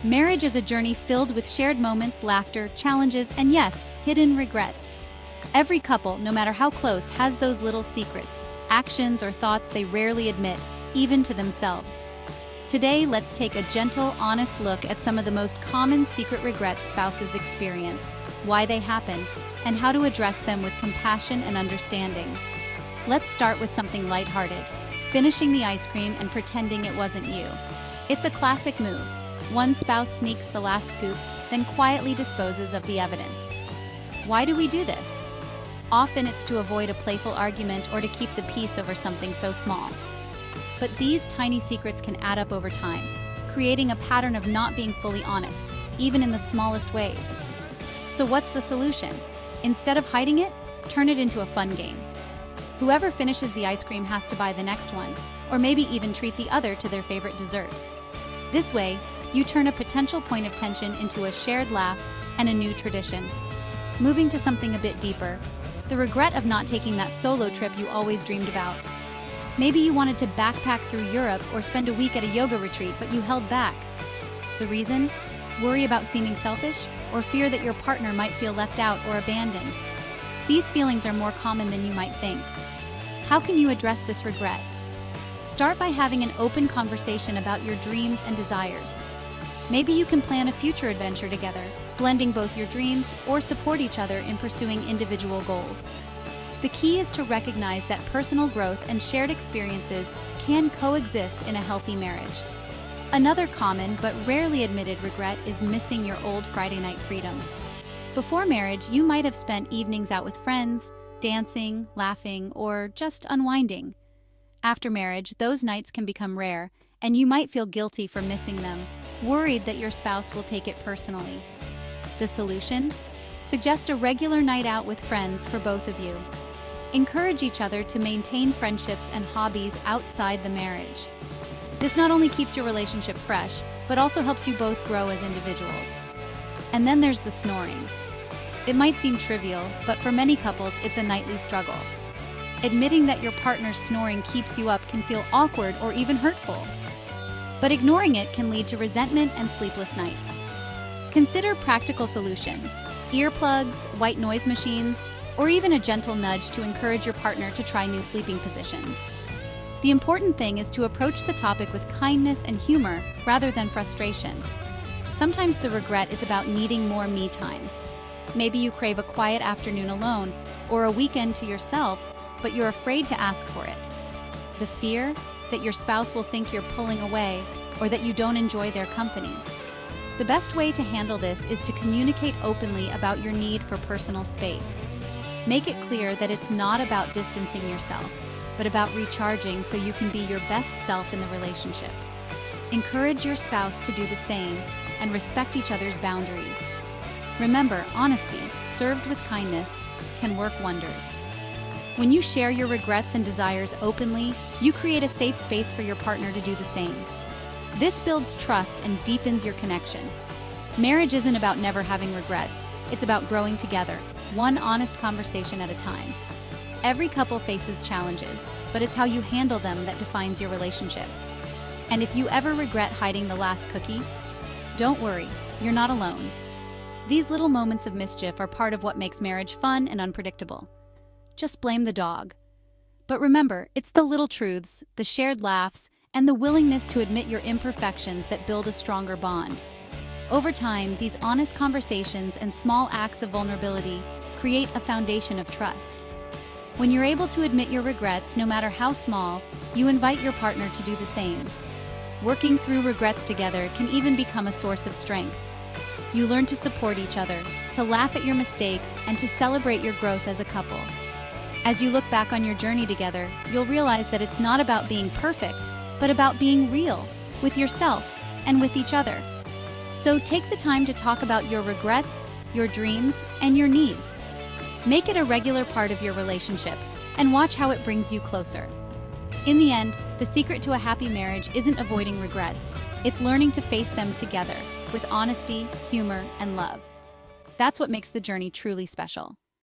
Marriage is a journey filled with shared moments, laughter, challenges, and yes, hidden regrets. Every couple, no matter how close, has those little secrets, actions, or thoughts they rarely admit, even to themselves. Today, let's take a gentle, honest look at some of the most common secret regrets spouses experience, why they happen, and how to address them with compassion and understanding. Let's start with something lighthearted, finishing the ice cream and pretending it wasn't you. It's a classic move. One spouse sneaks the last scoop, then quietly disposes of the evidence. Why do we do this? Often it's to avoid a playful argument or to keep the peace over something so small. But these tiny secrets can add up over time, creating a pattern of not being fully honest, even in the smallest ways. So what's the solution? Instead of hiding it, turn it into a fun game. Whoever finishes the ice cream has to buy the next one, or maybe even treat the other to their favorite dessert. This way, you turn a potential point of tension into a shared laugh and a new tradition. Moving to something a bit deeper, the regret of not taking that solo trip you always dreamed about. Maybe you wanted to backpack through Europe or spend a week at a yoga retreat, but you held back. The reason? Worry about seeming selfish, or fear that your partner might feel left out or abandoned. These feelings are more common than you might think. How can you address this regret? Start by having an open conversation about your dreams and desires. Maybe you can plan a future adventure together, blending both your dreams or support each other in pursuing individual goals. The key is to recognize that personal growth and shared experiences can coexist in a healthy marriage. Another common but rarely admitted regret is missing your old Friday night freedom. Before marriage, you might have spent evenings out with friends, dancing, laughing, or just unwinding. After marriage, those nights can become rare, and you might feel guilty for missing them, worried that your spouse will take it personally. The solution? Suggest a regular night out with friends for both of you. Encourage each other to maintain friendships and hobbies outside the marriage. This not only keeps your relationship fresh, but also helps you both grow as individuals. And then there's the snoring. It might seem trivial, but for many couples, it's a nightly struggle. Admitting that your partner's snoring keeps you up can feel awkward or even hurtful. But ignoring it can lead to resentment and sleepless nights. Consider practical solutions: earplugs, white noise machines, or even a gentle nudge to encourage your partner to try new sleeping positions. The important thing is to approach the topic with kindness and humor rather than frustration. Sometimes the regret is about needing more me time. Maybe you crave a quiet afternoon alone or a weekend to yourself, but you're afraid to ask for it. The fear that your spouse will think you're pulling away or that you don't enjoy their company. The best way to handle this is to communicate openly about your need for personal space. Make it clear that it's not about distancing yourself, but about recharging so you can be your best self in the relationship. Encourage your spouse to do the same and respect each other's boundaries. Remember, honesty, served with kindness, can work wonders. When you share your regrets and desires openly, you create a safe space for your partner to do the same. This builds trust and deepens your connection. Marriage isn't about never having regrets. It's about growing together, one honest conversation at a time. Every couple faces challenges, but it's how you handle them that defines your relationship. And if you ever regret hiding the last cookie, don't worry, you're not alone. These little moments of mischief are part of what makes marriage fun and unpredictable. Just blame the dog. But remember, it's the little truths, the shared laughs, and the willingness to admit your imperfections that build a stronger bond. Over time, these honest conversations and small acts of vulnerability create a foundation of trust. When you're able to admit your regrets, no matter how small, you invite your partner to do the same. Working through regrets together can even become a source of strength. You learn to support each other, to laugh at your mistakes, and to celebrate your growth as a couple. As you look back on your journey together, you'll realize that it's not about being perfect, but about being real, with yourself and with each other. So take the time to talk about your regrets, your dreams, and your needs. Make it a regular part of your relationship, and watch how it brings you closer. In the end, the secret to a happy marriage isn't avoiding regrets. It's learning to face them together, with honesty, humor, and love. That's what makes the journey truly special.